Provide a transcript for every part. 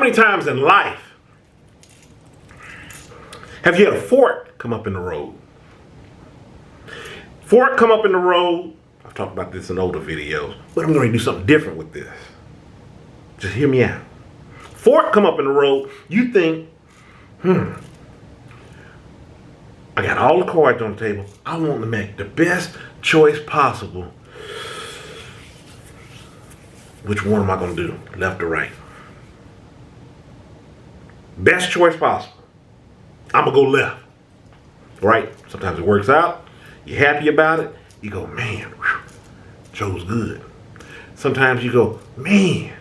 many times in life have you had a fork come up in the road? Fork come up in the road. I've talked about this in older videos, but I'm going to do something different with this. Just hear me out. Fork come up in the road. You think, I got all the cards on the table. I want to make the best choice possible. Which one am I going to do? Left or right? Best choice possible. I'm going to go left. Right? Sometimes it works out. You're happy about it. You go, man, chose good. Sometimes you go, man,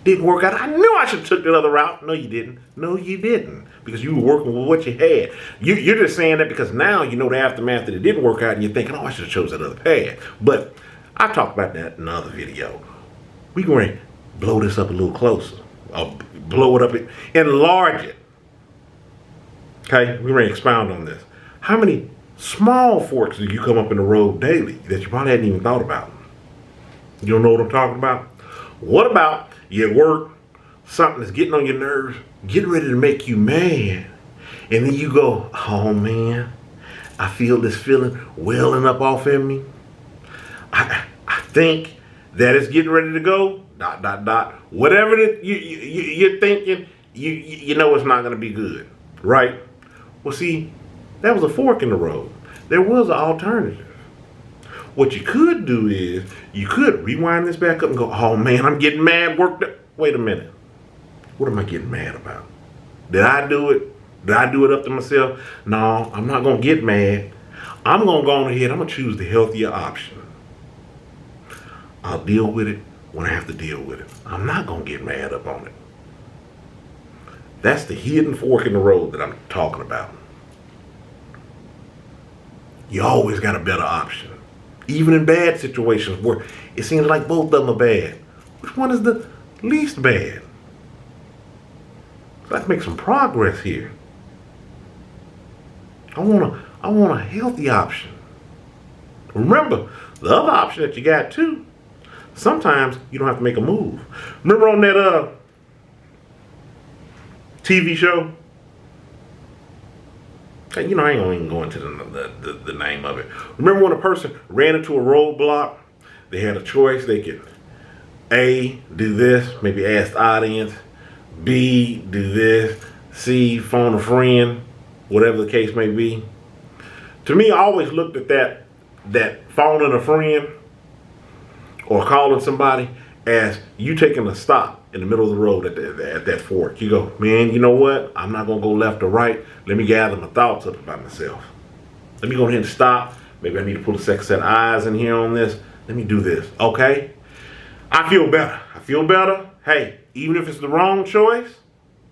didn't work out. I knew I should have took the other route. No, you didn't. No, you didn't. Because you were working with what you had. You're just saying that because now you know the aftermath that it didn't work out and you're thinking, oh, I should have chose that other path. But I talked about that in another video. We're going to blow this up a little closer. I'll blow it up, enlarge it. Okay, we're going to expound on this. How many small forks do you come up in the road daily that you probably hadn't even thought about? You don't know what I'm talking about? What about you at work, something that's getting on your nerves, getting ready to make you mad, and then you go, oh man, I feel this feeling welling up off in me. I think that it's getting ready to go, ... Whatever that you're thinking, you know it's not going to be good, right? Well, see, that was a fork in the road. There was an alternative. What you could do is, you could rewind this back up and go, oh man, I'm getting mad, worked up. Wait a minute. What am I getting mad about? Did I do it? Did I do it up to myself? No, I'm not going to get mad. I'm going to go on ahead. I'm going to choose the healthier option. I'll deal with it when I have to deal with it. I'm not going to get mad up on it. That's the hidden fork in the road that I'm talking about. You always got a better option. Even in bad situations where it seems like both of them are bad. Which one is the least bad? So let's make some progress here. I want a healthy option. Remember, the other option that you got too, sometimes you don't have to make a move. Remember on that TV show? You know, I ain't gonna even go into the name of it. Remember when a person ran into a roadblock? They had a choice. They could A, do this, maybe ask the audience. B, do this. C, phone a friend, whatever the case may be. To me, I always looked at that phoning a friend or calling somebody as you taking a stop in the middle of the road at that fork. You go, man, you know what? I'm not going to go left or right. Let me gather my thoughts up about myself. Let me go ahead and stop. Maybe I need to pull a second set of eyes in here on this. Let me do this, okay? I feel better. I feel better. Hey, even if it's the wrong choice,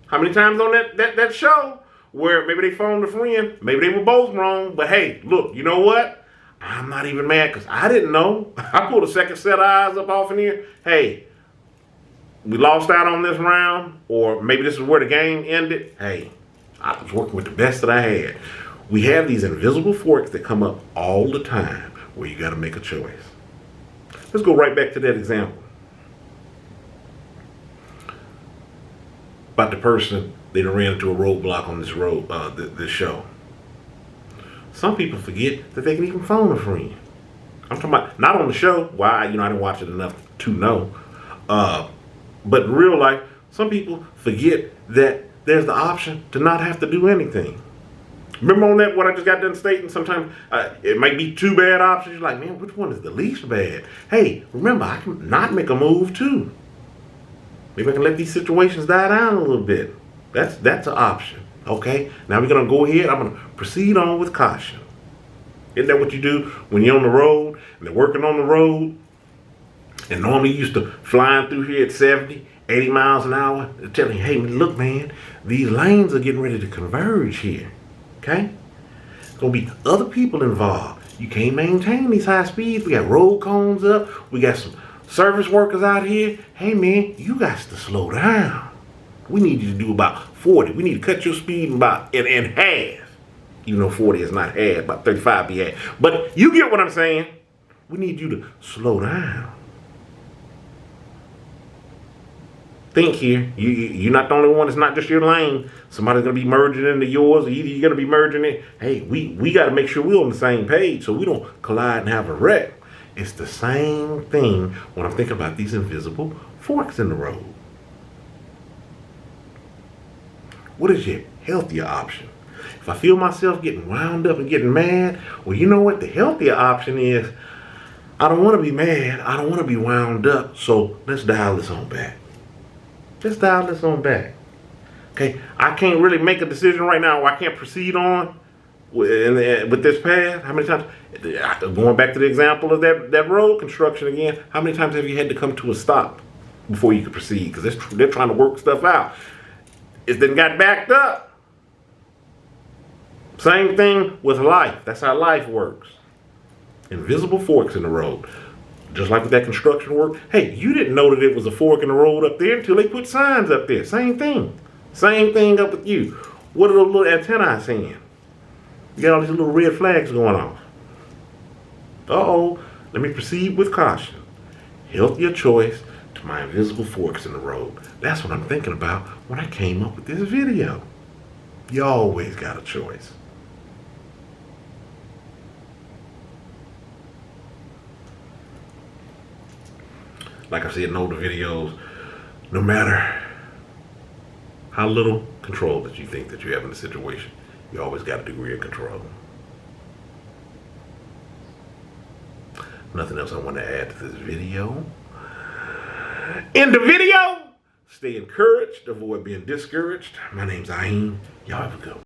how many times on that show where maybe they phoned a friend, maybe they were both wrong, but hey, look, you know what? I'm not even mad because I didn't know. I pulled a second set of eyes up off in here. Hey, we lost out on this round, or maybe this is where the game ended. Hey, I was working with the best that I had. We have these invisible forks that come up all the time where you got to make a choice. Let's go right back to that example. About the person, they done ran into a roadblock on this road, this show. Some people forget that they can even phone a friend. I'm talking about, not on the show. Why? I didn't watch it enough to know. But in real life, some people forget that there's the option to not have to do anything. Remember on that, what I just got done stating? Sometimes it might be two bad options. You're like, man, which one is the least bad? Hey, remember, I can not make a move too. Maybe I can let these situations die down a little bit. That's an option. Okay, now we're going to go ahead. I'm going to proceed on with caution. Isn't that what you do when you're on the road and they're working on the road? And normally you used to flying through here at 70, 80 miles an hour. They're telling you, hey, look, man, these lanes are getting ready to converge here. Okay? There's going to be other people involved. You can't maintain these high speeds. We got road cones up. We got some service workers out here. Hey, man, you got to slow down. We need you to do about 40. We need to cut your speed in half. Even though 40 is not half, about 35 be half. But you get what I'm saying. We need you to slow down. Think here. You're not the only one. It's not just your lane. Somebody's gonna be merging into yours, or either you're gonna be merging it. Hey, we got to make sure we're on the same page so we don't collide and have a wreck. It's the same thing when I'm thinking about these invisible forks in the road. What is your healthier option? If I feel myself getting wound up and getting mad, well, you know what? The healthier option is I don't want to be mad. I don't want to be wound up. So let's dial this on back. Let's dial this on back. Okay, I can't really make a decision right now, or I can't proceed on with this path. How many times? Going back to the example of that road construction again. How many times have you had to come to a stop before you could proceed? Because they're trying to work stuff out. It then got backed up. Same thing with life. That's how life works. Invisible forks in the road. Just like with that construction work. Hey, you didn't know that it was a fork in the road up there until they put signs up there. Same thing. Same thing up with you. What are those little antennae saying? You got all these little red flags going off. Uh-oh. Let me proceed with caution. Healthier choice to my invisible forks in the road. That's what I'm thinking about when I came up with this video. You always got a choice. Like I said in older videos, no matter how little control that you think that you have in a situation, you always got a degree of control. Nothing else I want to add to this video. In the video, stay encouraged, avoid being discouraged. My name's Ahin. Y'all have a good one.